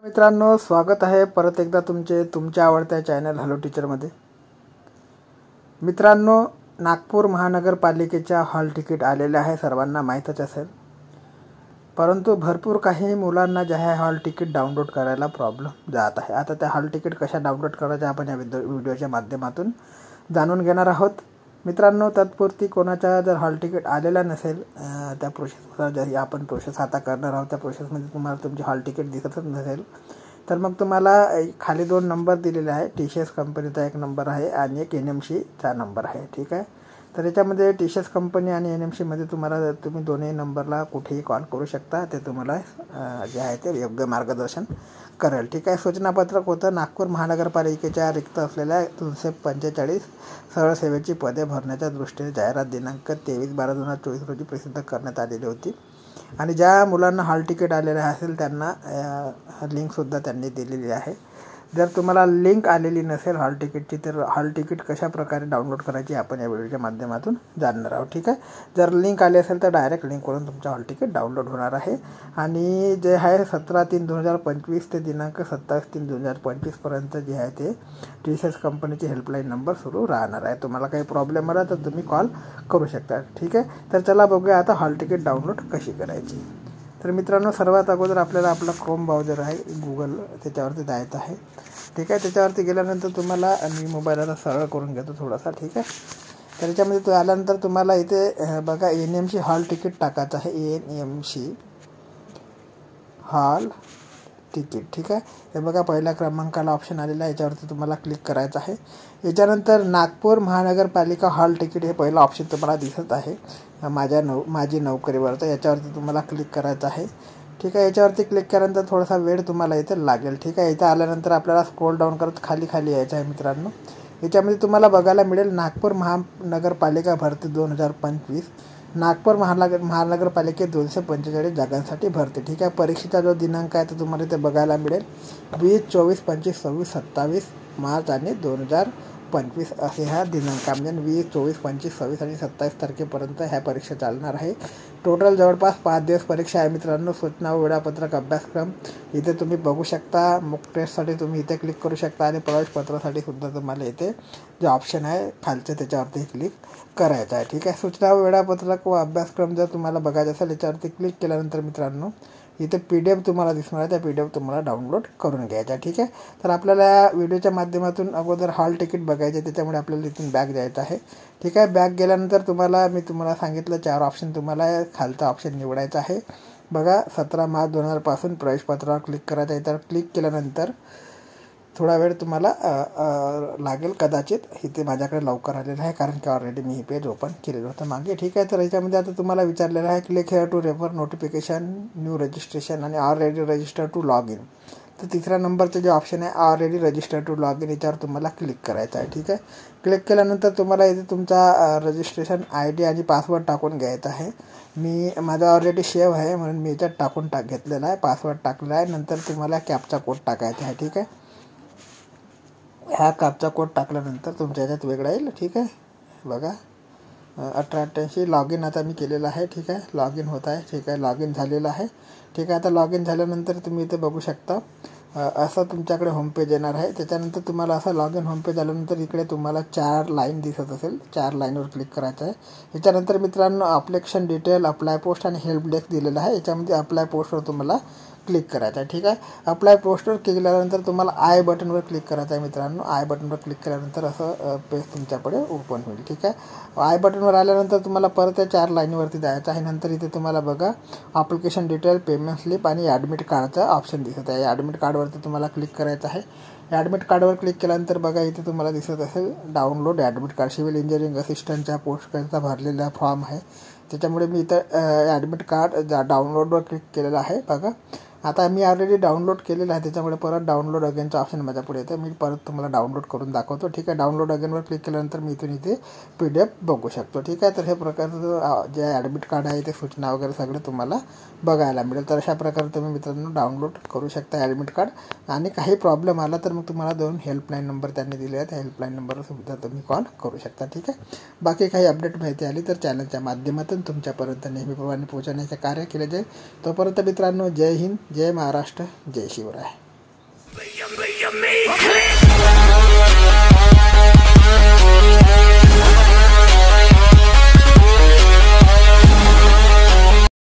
मित्रांनो, स्वागत आहे परत एकदा तुमच्या आवडत्या चॅनल हॅलो टीचरमध्ये। मित्रांनो, नागपूर महानगरपालिकेच्या हॉल तिकीट आलेले आहे, सर्वांना माहीतच असेल। परंतु भरपूर काही मुलांना जे आहे हॉल तिकीट डाउनलोड करायला प्रॉब्लेम जात आहे। आता त्या हॉल तिकीट कशा डाउनलोड करायचे आपण या व्हिडिओच्या माध्यमातून जाणून घेणार आहोत। मित्रांनो, तत्पूर्वी कोणाचा जर हॉल तिकीट आलेला नसेल, त्या प्रोसेसवर जर आपण प्रोसेस आता करणार आहोत, त्या प्रोसेसमध्ये तुम्हाला तुमचे हॉल तिकीट दिसतच नसेल तर मग तुम्हाला खाली 2 नंबर दिलेले आहे। TCS कंपनीचा एक नंबर आहे आणि एक NMCचा नंबर आहे, ठीक आहे। तर याच्यामध्ये TCS कंपनी आणि NMC मध्ये तुम्ही दोन्ही नंबरला कुठेही कॉल करू शकता, ते तुम्हाला जे आहे ते योग्य मार्गदर्शन करेल, ठीक आहे। सूचनापत्रक होतं नागपूर महानगरपालिकेच्या रिक्त असलेल्या 345 सरळ सेवेची पदे भरण्याच्या दृष्टीने जाहिरात दिनांक 23/12/2024 रोजी प्रसिद्ध करण्यात आलेली होती। आणि ज्या मुलांना हॉल तिकीट आलेले असेल त्यांना लिंकसुद्धा त्यांनी दिलेली आहे। जर तुम्हाला लिंक आलेली नसेल हॉल तिकीटची तर हॉल तिकीट कशा प्रकारे डाउनलोड करायची आपण या व्हिडिओच्या माध्यमातून जाणणार आहोत, ठीक आहे। जर लिंक आली असेल तर डायरेक्ट लिंकवरून तुमचं हॉल तिकीट डाउनलोड होणार आहे। आणि जे आहे 17/3/2025 ते दिनांक 27/3/2025 पर्यंत जे आहे ते TCS कंपनीची हेल्पलाईन नंबर सुरू राहणार आहे। तुम्हाला काही प्रॉब्लेम आला तर तुम्ही कॉल करू शकता, ठीक आहे। तर चला बघूया आता हॉल तिकीट डाउनलोड कशी करायची। तर मित्रांनो, सर्वात अगोदर आपल्याला आपला क्रोम ब्राउझर आहे गूगल, त्याच्यावरती जायचं आहे, ठीक आहे। त्याच्यावरती गेल्यानंतर तुम्हाला मी मोबाईल आता सरळ करून घेतो थोडासा, ठीक आहे। तर याच्यामध्ये आल्यानंतर तुम्हाला इथे बघा NMC हॉल तिकीट टाकायचं आहे, NMC हॉल तिकीट, ठीक आहे। हे बघा पहिल्या क्रमांकाला ऑप्शन आलेला आहे, याच्यावरती तुम्हाला क्लिक करायचं आहे। याच्यानंतर नागपूर महानगरपालिका हॉल तिकीट हे पहिलं ऑप्शन तुम्हाला दिसत आहे माझी नोकरीवरचं, याच्यावरती तुम्हाला क्लिक करायचं आहे, ठीक आहे। याच्यावरती क्लिक केल्यानंतर थोडासा वेळ तुम्हाला इथे लागेल, ठीक आहे। इथं आल्यानंतर आपल्याला स्क्रोल डाऊन करत खाली यायचं आहे। मित्रांनो, याच्यामध्ये तुम्हाला बघायला मिळेल नागपूर महानगरपालिका भरती 2025, नागपूर महानगरपालिकेत 245 जागांसाठी भरती, ठीक आहे। परीक्षेचा जो दिनांक आहे तो तुम्हाला इथे बघायला मिळेल 20, 24, 25, 26, 27 मार्च आणि 2025 असे ह्या दिनांक म्हणजे 20, 24, 25, 26 आणि 27 तारखेपर्यंत ह्या परीक्षा चालणार आहे। टोटल जवळपास 5 दिवस परीक्षा आहे। मित्रांनो, सूचना वेळापत्रक अभ्यासक्रम इथे तुम्ही बघू शकता। मॉक टेस्टसाठी तुम्ही इथे क्लिक करू शकता आणि प्रवेशपत्रासाठी सुद्धा तुम्हाला इथे जे ऑप्शन आहे खालच्या त्याच्यावरती क्लिक करायचं आहे, ठीक आहे। सूचना वेळापत्रक व अभ्यासक्रम जर तुम्हाला बघायचं असेल याच्यावरती क्लिक केल्यानंतर मित्रांनो इथे PDF तुम्हाला दिसणार आहे, त्या PDF तुम्हाला डाउनलोड करून घ्यायचा, ठीक आहे। तर आपल्याला व्हिडिओच्या माध्यमातून अगोदर हॉल तिकीट बघायचे, त्याच्यामुळे आपल्याला इथून बॅक जायचं आहे, ठीक आहे। बॅक गेल्यानंतर मी तुम्हाला सांगितलं 4 ऑप्शन तुम्हाला खालचा ऑप्शन निवडायचा आहे। बघा 17 मार्च 2000 पासून प्रवेशपत्रावर क्लिक करायचं आहे। तर क्लिक केल्यानंतर थोडा वेळ तुम्हाला लागेल कदाचित, इथे माझ्याकडे लवकर आलेलं आहे कारण की ऑलरेडी मी हे पेज ओपन केलेलं होतं मागे, ठीक आहे। तर याच्यामध्ये आता तुम्हाला विचारलेलं आहे click here to refer notification new registration आणि already register to log in. तर तिसऱ्या नंबरचं जे ऑप्शन आहे already register to log in, याच्यावर तुम्हाला क्लिक करायचं आहे, ठीक आहे। क्लिक केल्यानंतर तुम्हाला इथे तुमचा रजिस्ट्रेशन ID आणि पासवर्ड टाकून घ्यायचा आहे। माझा ऑलरेडी सेव्ह आहे म्हणून मी याच्यात टाकून घेतलेला आहे, पासवर्ड टाकलेला आहे। नंतर तुम्हाला कॅपचा कोड टाकायचा आहे, ठीक आहे। ह्या कॅपचा कोड टाकल्यानंतर तुमच्या ह्याच्यात वेगळा येईल, ठीक आहे। बघा 1888 लॉग इन आता मी केलेलं आहे, ठीक आहे। लॉग इन होत आहे, ठीक आहे। लॉग इन झालेलं आहे, ठीक आहे। आता लॉग इन झाल्यानंतर तुम्ही इथे बघू शकता असं तुमच्याकडे होमपेज येणार आहे। त्याच्यानंतर तुम्हाला असं लॉग इन होमपेज आल्यानंतर इकडे तुम्हाला 4 लाईन दिसत असेल, 4 लाईनवर क्लिक करायचं आहे। याच्यानंतर मित्रांनो ॲप्लिकेशन डिटेल, अप्लाय पोस्ट आणि हेल्प डेस्क दिलेलं आहे। याच्यामध्ये अप्लाय पोस्टवर तुम्हाला क्लिक करायचं आहे, ठीक आहे। अप्लाय पोस्टवर क्लिक केल्यानंतर तुम्हाला आय बटनवर क्लिक करायचं आहे। मित्रांनो, आय बटनवर क्लिक केल्यानंतर असं पेज तुमच्याकडे ओपन होईल, ठीक आहे। आय बटनवर आल्यानंतर तुम्हाला परत त्या 4 लाईनवरती जायचं आहे। नंतर इथे तुम्हाला बघा ॲप्लिकेशन डिटेल, पेमेंट स्लिप आणि ॲडमिट कार्डचा ऑप्शन दिसत आहे। ॲडमिट कार्डवरती तुम्हाला क्लिक करायचं आहे। ॲडमिट कार्डवर क्लिक केल्यानंतर बघा इथे तुम्हाला दिसत असेल download admit card, civil engineering असिस्टंटच्या पोस्टचा भरलेला फॉर्म आहे, त्याच्यामुळे मी इथं ॲडमिट कार्ड डाउनलोडवर क्लिक केलेलं आहे। बघा आता मी ऑलरेडी डाउनलोड केलेलं आहे, त्याच्यामुळे परत डाउनलोड अगेनचा ऑप्शन माझ्या पुढे येतं, मी परत तुम्हाला डाउनलोड करून दाखवतो, ठीक आहे। डाउनलोड अगेनवर क्लिक केल्यानंतर मी इथून इथे PDF बघू शकतो, ठीक आहे। तर हे प्रकारचं जे ॲडमिट कार्ड आहे ते सूचना वगैरे सगळे तुम्हाला बघायला मिळेल। तर अशा प्रकारे तुम्ही मित्रांनो डाउनलोड करू शकता ॲडमिट कार्ड। आणि काही प्रॉब्लेम आला तर मग तुम्हाला 2 हेल्पलाईन नंबर त्यांनी दिले आहेत, त्या हेल्पलाईन नंबरवर सुद्धा तुम्ही कॉल करू शकता, ठीक आहे। बाकी काही अपडेट माहिती आली तर चॅनलच्या माध्यमातून तुमच्यापर्यंत नेहमीप्रमाणे पोहोचवण्याचे कार्य केले जाईल। तोपर्यंत मित्रांनो, जय हिंद, जय महाराष्ट्र, जय शिवराय। Unleash me!